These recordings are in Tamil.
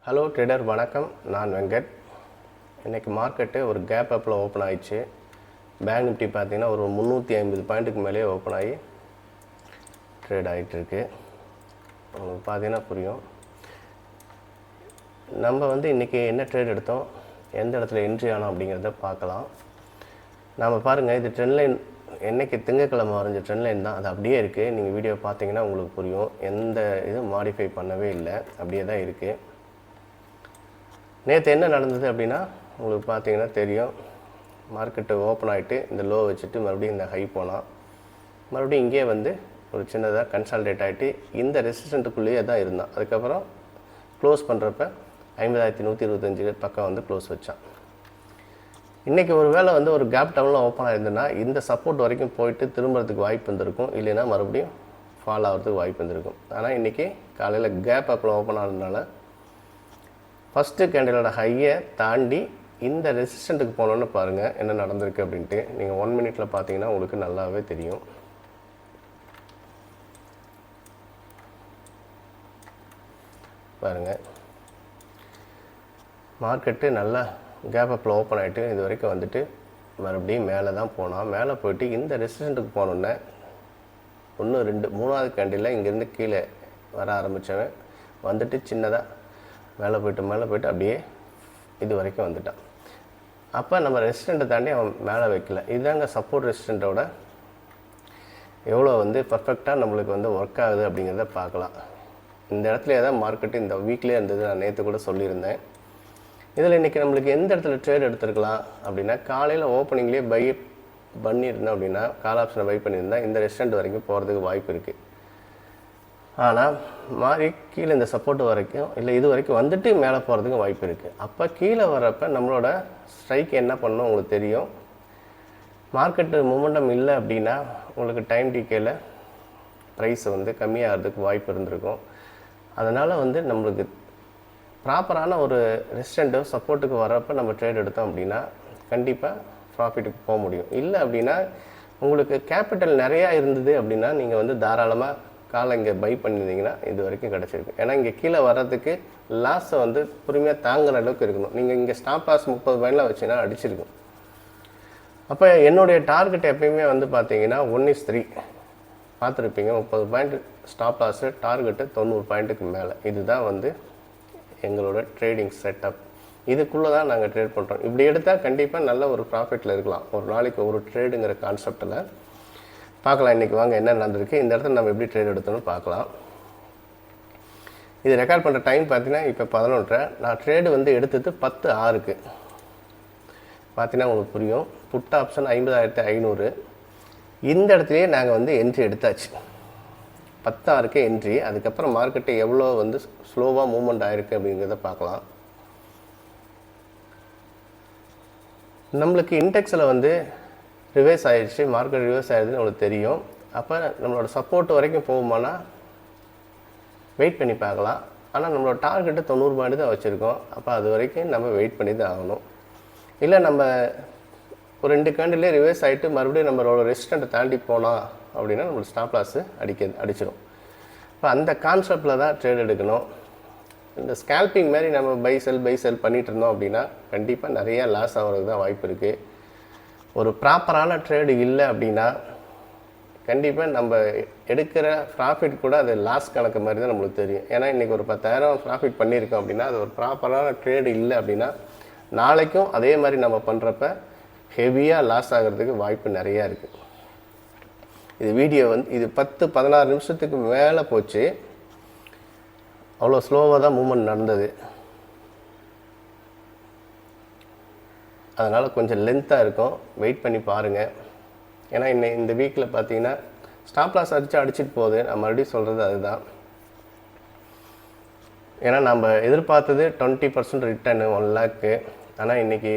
ஹலோ ட்ரேடர் வணக்கம், நான் வெங்கட். இன்றைக்கி மார்க்கெட்டு ஒரு கேப் அப்பில் ஓப்பன் ஆகிடுச்சு. பேங்க் நிஃப்டி பார்த்திங்கன்னா ஒரு 350 பாயிண்ட்டுக்கு மேலேயே ஓப்பன் ஆகி ட்ரேட் ஆகிட்டுருக்கு. உங்களுக்கு பார்த்தீங்கன்னா புரியும். நம்ம இன்றைக்கி என்ன ட்ரேட் எடுத்தோம், எந்த இடத்துல என்ட்ரி ஆனோம் அப்படிங்கிறத பார்க்கலாம். நாம் பாருங்கள், இது ட்ரெண்ட் லைன் என்றைக்கு திங்கக்கிழமை வரைஞ்ச ட்ரெண்ட் லைன் தான். அது அப்படியே இருக்குது. நீங்கள் வீடியோ பார்த்தீங்கன்னா உங்களுக்கு புரியும். எந்த இதுவும் மாடிஃபை பண்ணவே இல்லை, அப்படியே தான் இருக்குது. நேற்று என்ன நடந்தது அப்படின்னா உங்களுக்கு பார்த்தீங்கன்னா தெரியும். மார்க்கெட்டு ஓப்பன் ஆகிட்டு இந்த லோ வச்சுட்டு மறுபடியும் இந்த ஹை போனால் மறுபடியும் இங்கே ஒரு சின்னதாக கன்சால்டேட் ஆகிட்டு இந்த ரெசிஸ்டண்ட்டுக்குள்ளேயே தான் இருந்தான். அதுக்கப்புறம் க்ளோஸ் பண்ணுறப்ப 50,125 பக்கம் க்ளோஸ் வச்சான். இன்றைக்கி ஒரு வேளை ஒரு கேப் டவுனில் ஓப்பன் ஆகிருந்ததுன்னா இந்த சப்போர்ட் வரைக்கும் போயிட்டு திரும்புறதுக்கு வாய்ப்பு இருந்திருக்கும், இல்லைன்னா மறுபடியும் ஃபால் ஆகிறதுக்கு வாய்ப்பு இருந்திருக்கும். ஆனால் இன்றைக்கி காலையில் கேப் அப்பில் ஓப்பன் ஆனதுனால ஃபஸ்ட்டு கேண்டிலோட ஹையை தாண்டி இந்த ரெசிஸ்டண்ட்டுக்கு போனோன்னு பாருங்கள் என்ன நடந்திருக்கு அப்படின்ட்டு. நீங்கள் 1 மினிட்ல பார்த்தீங்கன்னா உங்களுக்கு நல்லாவே தெரியும். பாருங்கள், மார்க்கெட்டு நல்லா கேப் அப்பில் ஓப்பன் ஆகிட்டு இது வரைக்கும் மறுபடியும் மேலே தான் போனால், மேலே போயிட்டு இந்த ரெசிஸ்டண்ட்டுக்கு போனோன்னே 1 2 3வது கேண்டில் இங்கேருந்து கீழே வர ஆரம்பித்தவன் சின்னதாக மேலே போயிட்டு அப்படியே இது வரைக்கும் வந்துட்டான். அப்போ நம்ம ரெசிஸ்டண்ட்டை தாண்டி அவன் மேலே வைக்கல. இதுதாங்க சப்போர்ட் ரெசிஸ்டண்ட்டோட எவ்வளோ பர்ஃபெக்டாக நம்மளுக்கு ஒர்க் ஆகுது அப்படிங்கிறத பார்க்கலாம். இந்த இடத்துல ஏதாவது மார்க்கெட்டு இந்த வீக்லேயே இருந்தது. நான் நேற்று கூட சொல்லியிருந்தேன். இதில் இன்றைக்கி நம்மளுக்கு எந்த இடத்துல ட்ரேட் எடுத்துருக்கலாம் அப்படின்னா, காலையில் ஓப்பனிங்லேயே பை பண்ணியிருந்தோம் அப்படின்னா, கால் ஆப்ஷனை பை பண்ணியிருந்தால் இந்த ரெசிஸ்டண்ட் வரைக்கும் போகிறதுக்கு வாய்ப்பு இருக்குது. ஆனால் மாறி கீழே இந்த சப்போர்ட் வரைக்கும் இல்லை இது வரைக்கும் மேலே போகிறதுக்கு வாய்ப்பு இருக்குது. அப்போ கீழே வர்றப்போ நம்மளோட ஸ்ட்ரைக் என்ன பண்ணணும் உங்களுக்கு தெரியும். மார்க்கெட்டு மூமெண்டம் இல்லை அப்படின்னா உங்களுக்கு டைம் டிகேயில் ப்ரைஸ் கம்மியாகிறதுக்கு வாய்ப்பு இருந்திருக்கும். அதனால் நம்மளுக்கு ப்ராப்பரான ஒரு ரெசிஸ்டண்ட்டோ சப்போர்ட்டுக்கு வர்றப்போ நம்ம ட்ரேட் எடுத்தோம் அப்படின்னா கண்டிப்பாக ப்ராஃபிட்டுக்கு போக முடியும். இல்லை அப்படின்னா உங்களுக்கு கேபிட்டல் நிறையா இருந்தது அப்படின்னா நீங்கள் தாராளமாக காலை இங்கே பை பண்ணியிருந்தீங்கன்னா இது வரைக்கும் கிடச்சிருக்கு. ஏன்னா இங்கே கீழே வர்றதுக்கு லாஸை பொறுமையாக தாங்குகிற அளவுக்கு இருக்கணும். நீங்கள் இங்கே ஸ்டாப் லாஸ் 30 பாயிண்டில் வச்சுன்னா அடிச்சிருக்கும். அப்போ என்னுடைய டார்கெட் எப்பயுமே பார்த்தீங்கன்னா 1:3 பார்த்துருப்பீங்க. 30 பாயிண்ட் ஸ்டாப் லாஸு, டார்கெட்டு 90 பாயிண்ட்டுக்கு மேலே. இதுதான் எங்களோட ட்ரேடிங் செட்டப். இதுக்குள்ளே தான் நாங்கள் ட்ரேட் பண்ணுறோம். இப்படி எடுத்தால் கண்டிப்பாக நல்ல ஒரு ப்ராஃபிட்டில் இருக்கலாம். ஒரு நாளைக்கு ஒரு ட்ரேடுங்கிற கான்செப்டில் பார்க்கலாம். இன்றைக்கி வாங்க என்ன நடந்திருக்கு, இந்த இடத்துல நம்ம எப்படி ட்ரேட் எடுத்தோம்னு பார்க்கலாம். இது ரெக்கார்ட் பண்ணுற டைம் பார்த்தீங்கன்னா இப்போ 11:30. நான் ட்ரேடு எடுத்தது 10:06 பார்த்தீங்கன்னா உங்களுக்கு புரியும். Put option 50,500. இந்த இடத்துலையே நாங்கள் என்ட்ரி எடுத்தாச்சு. 10:06 என்ட்ரி. அதுக்கப்புறம் மார்க்கெட்டு எவ்வளோ ஸ்லோவாக மூவ்மெண்ட் ஆகிருக்கு அப்படிங்கிறத பார்க்கலாம். நம்மளுக்கு இன்டெக்ஸில் ரிவர்ஸ் ஆகிடுச்சு. மார்க்கெட் ரிவர்ஸ் ஆகிடுதுன்னு உங்களுக்கு தெரியும். அப்போ நம்மளோட சப்போர்ட் வரைக்கும் போகுமானா வெயிட் பண்ணி பார்க்கலாம். ஆனால் நம்மளோட டார்கெட்டு 90 பாயிண்ட் தான் வச்சுருக்கோம். அப்போ அது வரைக்கும் நம்ம வெயிட் பண்ணி தான் ஆகணும். இல்லை நம்ம ஒரு 2 கேண்டிலே ரிவர்ஸ் ஆகிட்டு மறுபடியும் நம்மளோட ரெசிஸ்டண்ட்டை தாண்டி போனால் அப்படின்னா நம்மளுக்கு ஸ்டாப் லாஸு அடிச்சிடும். இப்போ அந்த கான்செப்டில் தான் ட்ரேட் எடுக்கணும். இந்த ஸ்கேல்பிங் மாதிரி நம்ம பை செல் பண்ணிகிட்டு இருந்தோம் அப்படின்னா கண்டிப்பாக நிறையா லாஸ் ஆகிறதுக்கு தான் வாய்ப்பு இருக்குது. ஒரு ப்ராப்பரான ட்ரேடு இல்லை அப்படின்னா கண்டிப்பாக நம்ம எடுக்கிற ப்ராஃபிட் கூட அது லாஸ் கணக்கு மாதிரி தான் நம்மளுக்கு தெரியும். ஏன்னா இன்றைக்கி ஒரு 10,000 ப்ராஃபிட் பண்ணியிருக்கோம் அப்படின்னா அது ஒரு ப்ராப்பரான ட்ரேடு இல்லை அப்படின்னா நாளைக்கும் அதே மாதிரி நம்ம பண்ணுறப்ப ஹெவியாக லாஸ் ஆகிறதுக்கு வாய்ப்பு நிறையா இருக்குது. இது வீடியோ இது 10-16 நிமிஷத்துக்கு மேலே போச்சு. அவ்வளோ ஸ்லோவாக தான் மூவ்மெண்ட் நடந்தது. அதனால் கொஞ்சம் லென்த்தாக இருக்கும். வெயிட் பண்ணி பாருங்கள். ஏன்னா இந்த வீக்கில் பார்த்தீங்கன்னா ஸ்டாப் லாஸ் அடிச்சுட்டு போகுது. நான் மறுபடியும் சொல்கிறது அதுதான். ஏன்னா நம்ம எதிர்பார்த்தது 20% ரிட்டர்னு 1 லேக்கு. ஆனால் இன்றைக்கி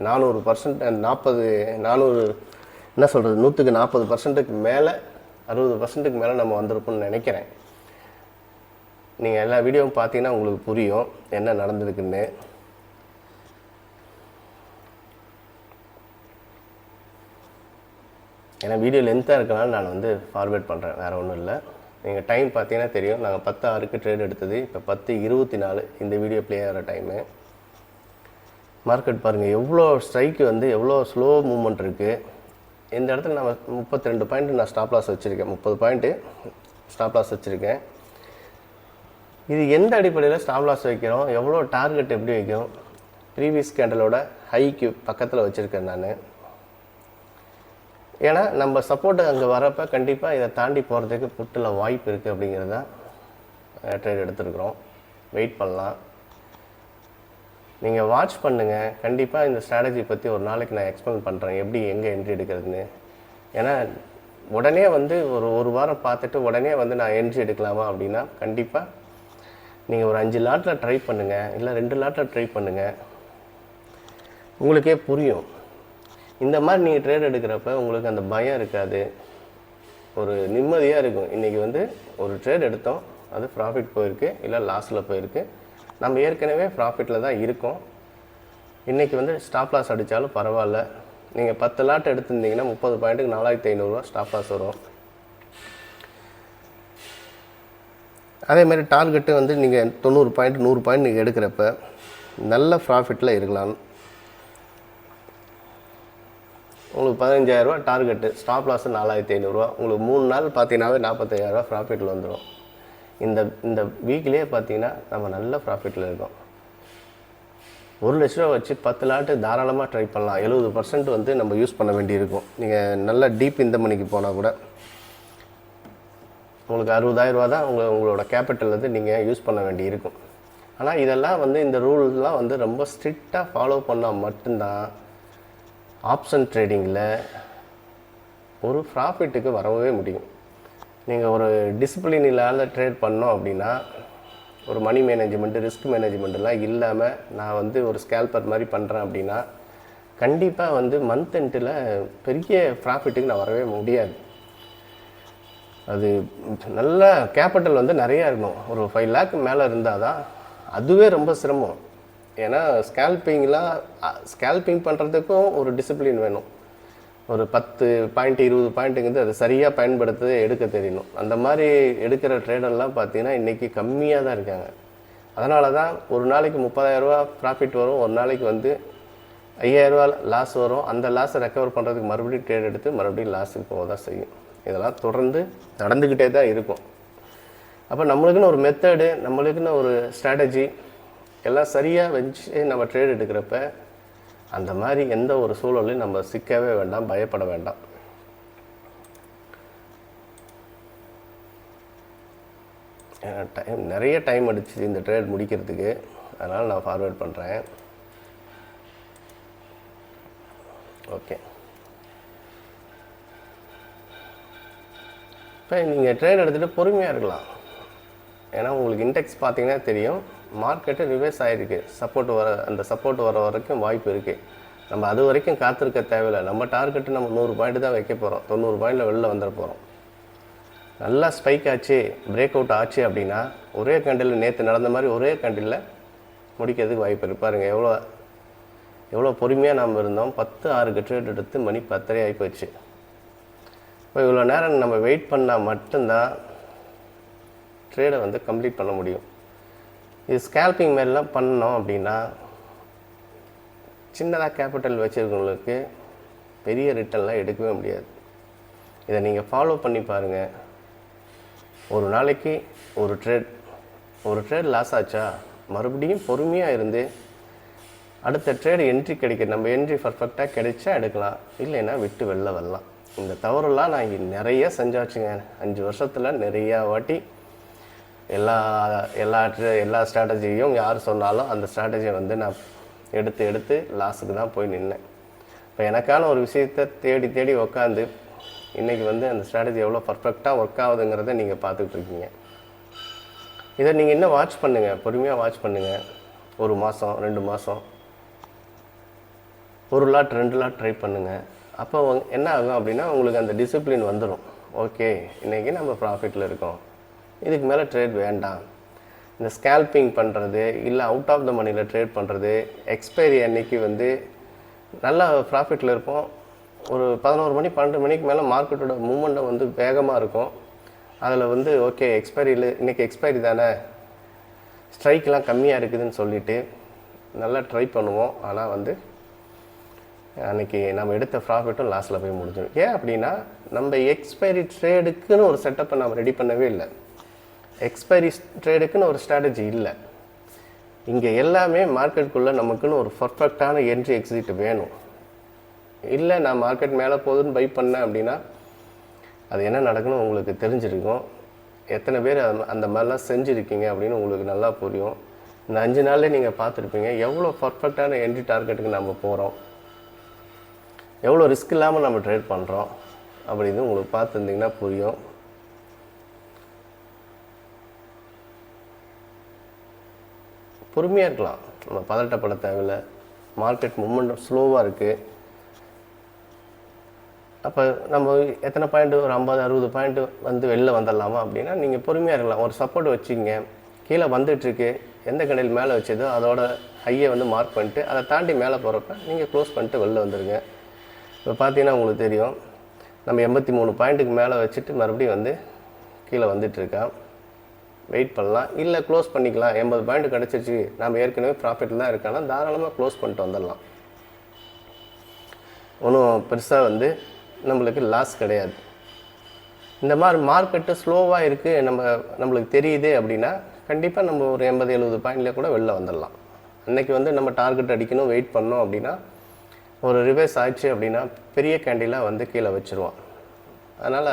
400 என்ன சொல்கிறது 140%க்கு மேலே 60%க்கு மேலே நம்ம வந்திருப்போம்னு நினைக்கிறேன். நீங்கள் எல்லா வீடியோவும் பார்த்தீங்கன்னா உங்களுக்கு புரியும் என்ன நடந்திருக்குன்னு. ஏன்னா வீடியோ லென்த்தாக இருக்கனால நான் ஃபார்வேர்ட் பண்ணுறேன், வேறு ஒன்றும் இல்லை. நீங்கள் டைம் பார்த்தீங்கன்னா தெரியும், நாங்கள் 10:06க்கு ட்ரேட் எடுத்தது, இப்போ 10:24 இந்த வீடியோ ப்ளே ஆகிற டைமு. மார்க்கெட் பாருங்கள் எவ்வளோ ஸ்ட்ரைக்கு வந்து எவ்வளோ ஸ்லோ மூவ்மெண்ட் இருக்குது. இந்த இடத்துல நம்ம 32 பாயிண்ட் நான் ஸ்டாப் லாஸ் வச்சுருக்கேன், 30 பாயிண்ட்டு ஸ்டாப் லாஸ் வச்சுருக்கேன். இது எந்த அடிப்படையில் ஸ்டாப் லாஸ் வைக்கிறோம், எவ்வளோ டார்கெட் எப்படி வைக்கும், ப்ரீவியஸ் கேண்டலோட ஹைக்கு பக்கத்தில் வச்சுருக்கேன் நான். ஏன்னா நம்ம சப்போர்ட்டு அங்கே வரப்போ கண்டிப்பாக இதை தாண்டி போகிறதுக்கு புட்டில் வாய்ப்பு இருக்குது அப்படிங்கிறது தான் ட்ரேட் எடுத்துருக்குறோம். வெயிட் பண்ணலாம், நீங்கள் வாட்ச் பண்ணுங்கள். கண்டிப்பாக இந்த ஸ்ட்ராட்டஜி பற்றி ஒரு நாளைக்கு நான் எக்ஸ்பிளைன் பண்ணுறேன், எப்படி எங்கே என்ட்ரி எடுக்கிறதுன்னு. ஏன்னா உடனே வந்து ஒரு வாரம் பார்த்துட்டு உடனே வந்து நான் என்ட்ரி எடுக்கலாமா அப்படின்னா கண்டிப்பாக நீங்கள் ஒரு 5 லாட்டில் ட்ரை பண்ணுங்கள், இல்லை 2 லாட்டில் ட்ரை பண்ணுங்கள், உங்களுக்கே புரியும். இந்த மாதிரி நீங்கள் ட்ரேட் எடுக்கிறப்ப உங்களுக்கு அந்த பயம் இருக்காது, ஒரு நிம்மதியாக இருக்கும். இன்றைக்கி வந்து ஒரு ட்ரேட் எடுத்தோம், அது ப்ராஃபிட் போயிருக்கு இல்லை லாஸில் போயிருக்கு, நம்ம ஏற்கனவே ப்ராஃபிட்டில் தான் இருக்கோம். இன்றைக்கி வந்து ஸ்டாப் லாஸ் அடித்தாலும் பரவாயில்ல. நீங்கள் 10 லாட் எடுத்திருந்தீங்கன்னா 30 பாயிண்ட்டுக்கு 4500 ஸ்டாப் லாஸ் வரும். அதேமாதிரி டார்கெட்டு வந்து நீங்கள் 90 பாயிண்ட் 100 பாயிண்ட் நீங்கள் எடுக்கிறப்ப நல்ல ப்ராஃபிட்டில் இருக்கலாம். உங்களுக்கு 15,000 டார்கெட்டு, ஸ்டாப் லாஸு 4,500, உங்களுக்கு 3 நாள் பார்த்தீங்கன்னாவே 45,000 ப்ராஃபிட்டில் வந்துடும். இந்த வீக்லேயே பார்த்தீங்கன்னா நம்ம நல்ல ப்ராஃபிட்டில் இருக்கோம். 1,00,000 வச்சு 10 லாட்டு தாராளமாக ட்ரை பண்ணலாம். 70% வந்து நம்ம யூஸ் பண்ண வேண்டியிருக்கும். நீங்கள் நல்லா டீப் இந்த மணிக்கு போனால் கூட உங்களுக்கு 60,000 தான் உங்களோட கேபிட்டல் வந்து நீங்கள் யூஸ் பண்ண வேண்டி இருக்கும். ஆனால் இதெல்லாம் வந்து இந்த ரூல்லாம் வந்து ரொம்ப ஸ்ட்ரிக்டாக ஃபாலோ பண்ணால் மட்டும்தான் ஆப்ஷன் ட்ரேடிங்கில் ஒரு ப்ராஃபிட்டுக்கு வரவே முடியும். நீங்கள் ஒரு டிசிப்ளின் இல்லாத ட்ரேட் பண்ணோம் அப்படின்னா, ஒரு மணி மேனேஜ்மெண்ட்டு ரிஸ்க் மேனேஜ்மெண்ட்டெல்லாம் இல்லாமல் நான் வந்து ஒரு ஸ்கேல்பர் மாதிரி பண்ணுறேன் அப்படின்னா கண்டிப்பாக வந்து மந்த் எண்டில் பெரிய ப்ராஃபிட்டுக்கு நான் வரவே முடியாது. அது நல்ல கேபிட்டல் வந்து நிறையா இருக்கணும். ஒரு 5 லேக் மேலே இருந்தால் தான் அதுவே ரொம்ப சிரமம். ஏன்னா ஸ்கேல்பிங் பண்ணுறதுக்கும் ஒரு டிசிப்ளின் வேணும். ஒரு 10 பாயிண்ட் 20 பாயிண்ட்டுங்கிறது அது சரியாக பயன்படுத்த எடுக்க தெரியணும். அந்த மாதிரி எடுக்கிற ட்ரேடர்லாம் பார்த்தீங்கன்னா இன்றைக்கி கம்மியாக தான் இருக்காங்க. அதனால தான் ஒரு நாளைக்கு 30,000 ப்ராஃபிட் வரும், ஒரு நாளைக்கு வந்து 5,000 லாஸ் வரும். அந்த லாஸை ரெக்கவர் பண்ணுறதுக்கு மறுபடியும் ட்ரேட் எடுத்து மறுபடியும் லாஸுக்கு போக தான் செய்யும். இதெல்லாம் தொடர்ந்து நடந்துக்கிட்டே தான் இருக்கும். அப்போ நம்மளுக்குன்னு ஒரு மெத்தடு, நம்மளுக்குன்னு ஒரு ஸ்ட்ராட்டஜி எல்லாம் சரியாக வச்சு நம்ம ட்ரேட் எடுக்கிறப்ப அந்த மாதிரி எந்த ஒரு சூழலையும் நம்ம சிக்கவே வேண்டாம், பயப்பட வேண்டாம். நிறைய டைம் அடிச்சு இந்த ட்ரேட் முடிக்கிறதுக்கு, அதனால் நான் ஃபார்வேர்ட் பண்ணுறேன். ஓகே, இப்போ நீங்கள் ட்ரேட் எடுத்துகிட்டு பொறுமையாக இருக்கலாம். ஏன்னா உங்களுக்கு இண்டெக்ஸ் பார்த்தீங்கன்னா தெரியும், மார்க்கெட்டு ரிவர்ஸ் ஆகிருக்கு. அந்த சப்போர்ட் வர வரைக்கும் வாய்ப்பு இருக்குது. நம்ம அது வரைக்கும் காத்திருக்க தேவையில்லை. நம்ம டார்கெட்டு நம்ம 100 பாயிண்ட் தான் வைக்க போகிறோம். 90 பாயிண்டில் வெளில வந்துட போகிறோம். நல்லா ஸ்பைக் ஆச்சு, பிரேக் அவுட் ஆச்சு அப்படின்னா ஒரே கேண்டில் நேற்று நடந்த மாதிரி ஒரே கேண்டில் முடிக்கிறதுக்கு வாய்ப்பு இருக்குது. பாருங்கள் எவ்வளோ பொறுமையாக நாம் இருந்தோம். 10:06க்கு ட்ரேட் எடுத்து மணி 10:30 ஆகி போச்சு. இப்போ இவ்வளோ நேரம் நம்ம வெயிட் பண்ணால் மட்டும்தான் ட்ரேடை வந்து கம்ப்ளீட் பண்ண முடியும். இது ஸ்கேல்பிங் மாதிரிலாம் பண்ணோம் அப்படின்னா சின்னதாக கேபிட்டல் வச்சுருக்கவங்களுக்கு பெரிய ரிட்டர்ன்லாம் எடுக்கவே முடியாது. இதை நீங்கள் ஃபாலோ பண்ணி பாருங்கள். ஒரு நாளைக்கு ஒரு ட்ரேட் லாஸ் ஆச்சா மறுபடியும் பொறுமையாக இருந்து அடுத்த ட்ரேடு என்ட்ரி கிடைக்க, நம்ம என்ட்ரி பர்ஃபெக்டாக கிடைச்சா எடுக்கலாம், இல்லைன்னா விட்டு வெளில வரலாம். இந்த தவறுலாம் நான் இங்கே நிறைய செஞ்சாச்சுங்க. 5 வருஷத்தில் நிறையா வாட்டி எல்லா ஸ்ட்ராட்டஜியும் யார் சொன்னாலும் அந்த ஸ்ட்ராட்டஜியை வந்து நான் எடுத்து லாஸுக்கு தான் போய் நின்னேன். இப்போ எனக்கான ஒரு விஷயத்தை தேடி உக்காந்து இன்றைக்கி வந்து அந்த ஸ்ட்ராட்டஜி எவ்வளோ பர்ஃபெக்டாக ஒர்க் ஆகுதுங்கிறத நீங்கள் பார்த்துட்ருக்கீங்க. இதை நீங்கள் இன்னும் வாட்ச் பண்ணுங்கள், பொறுமையாக வாட்ச் பண்ணுங்கள். 1 மாதம் 2 மாதம் 1 லாட் 2 லாட் ட்ரை பண்ணுங்கள். அப்போ என்ன ஆகும் அப்படின்னா உங்களுக்கு அந்த டிசிப்ளின் வந்துடும். ஓகே, இன்றைக்கி நம்ம ப்ராஃபிட்டில் இருக்கோம், இதுக்கு மேலே ட்ரேட் வேண்டாம். இந்த ஸ்கேல்பிங் பண்ணுறது இல்லை அவுட் ஆஃப் த மணியில் ட்ரேட் பண்ணுறது, எக்ஸ்பைரி அன்னைக்கு வந்து நல்லா ப்ராஃபிட்டில் இருப்போம். ஒரு 11 மணி 12 மணிக்கு மேலே மார்க்கெட்டோட மூமெண்ட்டை வந்து வேகமாக இருக்கும். அதில் வந்து ஓகே எக்ஸ்பைரியில் இன்றைக்கி எக்ஸ்பைரி தானே, ஸ்ட்ரைக்கெலாம் கம்மியாக இருக்குதுன்னு சொல்லிவிட்டு நல்லா ட்ரை பண்ணுவோம். ஆனால் வந்து அன்றைக்கி நம்ம எடுத்த ப்ராஃபிட்டும் லாஸில் போய் முடிஞ்சிடும். ஏன் அப்படின்னா நம்ம எக்ஸ்பைரி ட்ரேடுக்குன்னு ஒரு செட்டப்பை நம்ம ரெடி பண்ணவே இல்லை. எக்ஸ்பைரி ட்ரேடுக்குன்னு ஒரு ஸ்ட்ராட்டஜி இல்லை. இங்கே எல்லாமே மார்க்கெட்டுக்குள்ளே நமக்குன்னு ஒரு பர்ஃபெக்டான என்ட்ரி எக்ஸிட் வேணும். இல்லை நான் மார்க்கெட் மேலே போகுதுன்னு பை பண்ணேன் அப்படின்னா அது என்ன நடக்குன்னு உங்களுக்கு தெரிஞ்சிருக்கும். எத்தனை பேர் அந்த மாதிரிலாம் செஞ்சுருக்கீங்க அப்படின்னு உங்களுக்கு நல்லா புரியும். இந்த 5 நாள்லேயே நீங்கள் பார்த்துருப்பீங்க எவ்வளோ பர்ஃபெக்டான என்ட்ரி டார்கெட்டுக்கு நம்ம போகிறோம், எவ்வளோ ரிஸ்க் இல்லாமல் நம்ம ட்ரேட் பண்ணுறோம் அப்படின்னு உங்களுக்கு பார்த்துருந்தீங்கன்னா புரியும். பொறுமையாக இருக்கலாம், நம்ம பதட்டப்பட தேவையில்லை. மார்க்கெட் மூமெண்ட் ஸ்லோவாக இருக்குது. அப்போ நம்ம எத்தனை பாயிண்ட், ஒரு 50-60 பாயிண்ட் வந்து வெளில வந்துடலாமா அப்படின்னா நீங்கள் பொறுமையாக இருக்கலாம். ஒரு சப்போர்ட் வச்சுங்க, கீழே வந்துட்டுருக்கு, எந்த கடையில் மேலே வச்சதோ அதோட ஹையை வந்து மார்க் பண்ணிட்டு அதை தாண்டி மேலே போகிறப்ப நீங்கள் க்ளோஸ் பண்ணிட்டு வெளில வந்துடுங்க. இப்போ பார்த்தீங்கன்னா உங்களுக்கு தெரியும், நம்ம 83 பாயிண்ட்டுக்கு மேலே வச்சுட்டு மறுபடியும் வந்து கீழே வந்துட்டுருக்கான். வெயிட் பண்ணலாம், இல்லை க்ளோஸ் பண்ணிக்கலாம். 80 பாயிண்ட் கிடச்சிருச்சு, நம்ம ஏற்கனவே ப்ராஃபிட்டில் தான் இருக்கானா தாராளமாக க்ளோஸ் பண்ணிட்டு வந்துடலாம். ஒன்றும் பெருசாக வந்து நம்மளுக்கு லாஸ் கிடையாது. இந்த மாதிரி மார்க்கெட்டு ஸ்லோவாக இருக்குது நம்மளுக்கு தெரியுது அப்படின்னா கண்டிப்பாக நம்ம ஒரு 80-70 பாயிண்ட்லேயே கூட வெளில வந்துடலாம். அன்றைக்கி வந்து நம்ம டார்கெட் அடிக்கணும், வெயிட் பண்ணோம் அப்படின்னா ஒரு ரிவர்ஸ் ஆயிடுச்சு அப்படின்னா பெரிய கேண்டிலாக வந்து கீழே வச்சுருவோம். அதனால்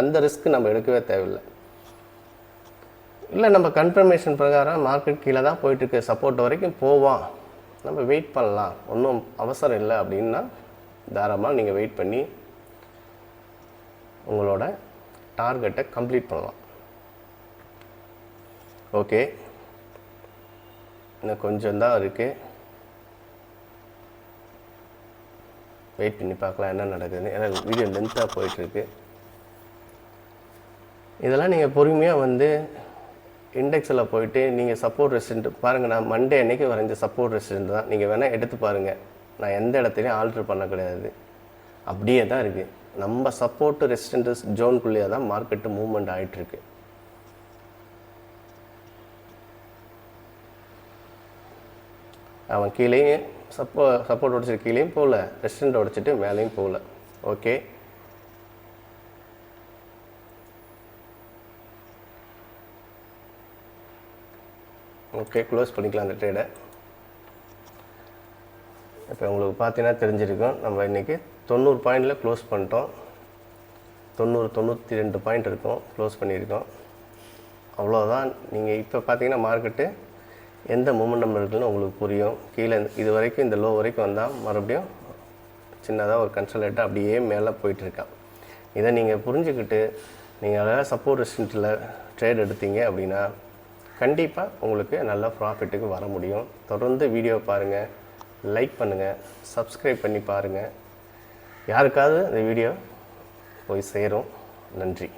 அந்த ரிஸ்க்கு நம்ம எடுக்கவே தேவையில்லை. இல்லை நம்ம கன்ஃபர்மேஷன் பிரகாரம் மார்க்கெட் கீழே தான் போயிட்டுருக்கு, சப்போர்ட் வரைக்கும் போவோம், நம்ம வெயிட் பண்ணலாம், ஒன்றும் அவசரம் இல்லை அப்படின்னா தாராளமாக நீங்கள் வெயிட் பண்ணி உங்களோட டார்கெட்டை கம்ப்ளீட் பண்ணலாம். ஓகே, இன்னும் கொஞ்சம் தான் இருக்குது, வெயிட் பண்ணி பார்க்கலாம் என்ன நடக்குதுன்னு. ஏன்னா வீடியோ லென்த்தாக போயிட்டுருக்கு. இதெல்லாம் நீங்கள் பொறுமையாக வந்து இண்டெக்ஸில் போயிட்டு நீங்கள் சப்போர்ட் ரெசிஸ்டன்ட் பாருங்கள். நான் மண்டே அன்றைக்கி வரைஞ்ச சப்போர்ட் ரெசிஸ்டன்ட் தான், நீங்கள் வேணால் எடுத்து பாருங்கள். நான் எந்த இடத்துலையும் ஆல்ட்ரு பண்ண கிடையாது, அப்படியே தான் இருக்குது. நம்ம சப்போர்ட்டு ரெசிஸ்டன்ஸ் ஜோனுக்குள்ளேயே தான் மார்க்கெட்டு மூவ்மெண்ட் ஆகிட்டுருக்கு. அவன் கீழேயும் சப்போர்ட் உடைச்சிட்டு கீழேயும் போகல, ரெசிஸ்டன்ட் உடைச்சிட்டு மேலேயும் போகல. ஓகே, ஓகே க்ளோஸ் பண்ணிக்கலாம் அந்த ட்ரேடை. இப்போ உங்களுக்கு பார்த்தீங்கன்னா தெரிஞ்சிருக்கும், நம்ம இன்றைக்கி 90 பாயிண்டில் க்ளோஸ் பண்ணிட்டோம். 92 பாயிண்ட் இருக்கும், க்ளோஸ் பண்ணியிருக்கோம். அவ்வளோதான். நீங்கள் இப்போ பார்த்தீங்கன்னா மார்க்கெட்டு எந்த மூமெண்டம் இருக்குதுன்னு உங்களுக்கு புரியும். கீழே இது வரைக்கும் இந்த லோ வரைக்கும் வந்தால் மறுபடியும் சின்னதாக ஒரு கன்சல்டேட்டாக அப்படியே மேலே போயிட்டுருக்கான். இதை நீங்கள் புரிஞ்சுக்கிட்டு நீங்கள் அதாவது சப்போர்ட் ரெசிஸ்டன்ட்டில் ட்ரேட் எடுத்தீங்க அப்படின்னா கண்டிப்பாக உங்களுக்கு நல்ல ப்ராஃபிட்டுக்கு வர முடியும். தொடர்ந்து வீடியோ பாருங்கள், லைக் பண்ணுங்கள், சப்ஸ்கிரைப் பண்ணி பாருங்கள். யாருக்காவது இந்த வீடியோ போய் சேரும். நன்றி.